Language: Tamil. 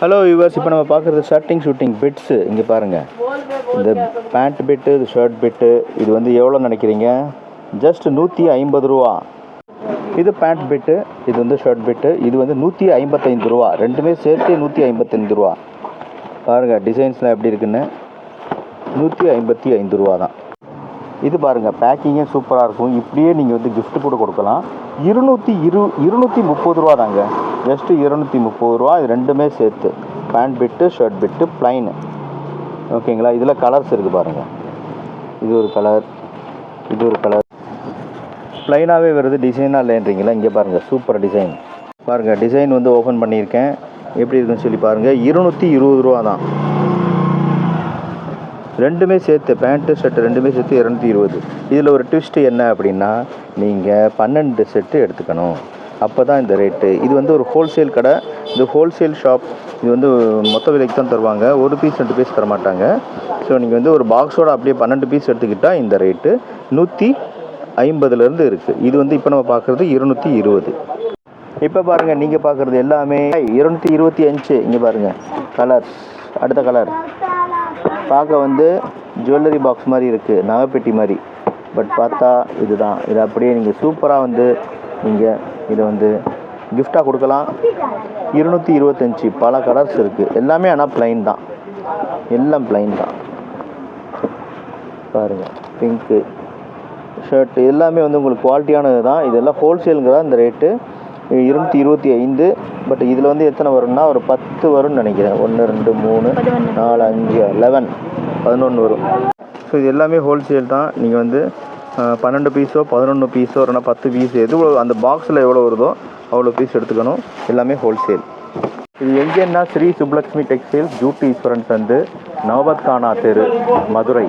ஹலோ வியூவர்ஸ், இப்போ நம்ம பார்க்குறது ஷர்ட்டிங் ஷூட்டிங் பிட்ஸு. இங்கே பாருங்கள், இந்த பேண்ட் பிட்டு, இது ஷர்ட் பிட்டு. இது வந்து எவ்வளோ நினைக்கிறீங்க? ஜஸ்ட் 150 ரூபா. இது பேண்ட் பிட்டு, இது வந்து ஷர்ட் பிட்டு. இது வந்து 155 ரூபா. ரெண்டுமே சேர்த்து 155 ரூபா. பாருங்கள் டிசைன்ஸ்லாம் எப்படி இருக்குன்னு. 155 ரூபா தான். இது பாருங்கள், பேக்கிங்கே சூப்பராக இருக்கும். இப்படியே நீங்கள் வந்து கிஃப்ட் கூட கொடுக்கலாம். 230 ரூபா தாங்க. ஜஸ்ட்டு 230 ரூபா. இது ரெண்டுமே சேர்த்து பேண்ட் பிட்டு, ஷர்ட் பிட்டு, ப்ளைனு. ஓகேங்களா? இதில் கலர்ஸ் இருக்குது பாருங்கள். இது ஒரு கலர், இது ஒரு கலர். ப்ளைனாகவே வருது, டிசைனாக இல்லைன்றீங்களா? இங்கே பாருங்கள், சூப்பர் டிசைன். பாருங்கள், டிசைன் வந்து ஓப்பன் பண்ணியிருக்கேன். எப்படி இருக்குன்னு சொல்லி பாருங்கள். 220 ரூபா தான். ரெண்டுமே சேர்த்து பேண்ட்டு ஷர்ட்டு ரெண்டுமே சேர்த்து 220. இதில் ஒரு ட்விஸ்ட்டு என்ன அப்படின்னா, நீங்கள் 12 செட்டு எடுத்துக்கணும். அப்போ தான் இந்த ரேட்டு. இது வந்து ஒரு ஹோல்சேல் கடை. இது ஹோல்சேல் ஷாப். இது வந்து மொத்த விலைக்கு தான் தருவாங்க. ஒரு பீஸ் 2 பீஸ் தரமாட்டாங்க. ஸோ நீங்கள் வந்து ஒரு பாக்ஸோடு அப்படியே 12 பீஸ் எடுத்துக்கிட்டால் இந்த ரேட்டு 150லேருந்து இருக்குது. இது வந்து இப்போ நம்ம பார்க்குறது 220. இப்போ பாருங்கள், நீங்கள் பார்க்குறது எல்லாமே 225. இங்கே பாருங்கள் கலர்ஸ். அடுத்த கலர் பார்க்க வந்து ஜுவல்லரி பாக்ஸ் மாதிரி இருக்குது, நகைப்பெட்டி மாதிரி. பட் பார்த்தா இதுதான். இது அப்படியே நீங்கள் சூப்பராக வந்து நீங்கள் இதை வந்து கிஃப்டாக கொடுக்கலாம். 225. பல கலர்ஸ் இருக்குது. எல்லாமே ஆனால் ப்ளைன் தான். எல்லாம் ப்ளைன் தான். பாருங்கள், பிங்க்கு ஷர்ட்டு எல்லாமே வந்து உங்களுக்கு குவாலிட்டியானது தான். இதெல்லாம் ஹோல்சேலுங்கிறதா இந்த ரேட்டு 225. பட் இதில் வந்து எத்தனை வரும்னா ஒரு 10 வரும்னு நினைக்கிறேன். 1 2 3 4 5 11 வரும். ஸோ இது எல்லாமே ஹோல்சேல் தான். நீங்கள் வந்து 12 பீஸோ 11 பீஸோ இல்லைனா 10 பீஸ் எது அந்த பாக்ஸில் எவ்வளோ வருதோ அவ்வளோ பீஸ் எடுத்துக்கணும். எல்லாமே ஹோல்சேல். இது எங்கேன்னா ஸ்ரீ சுப்லக்ஷ்மி டெக்ஸ்டைல்ஸ், ஜூட்டி ஈஸ்வரன் சந்து, நவபத் கானா தெரு, மதுரை.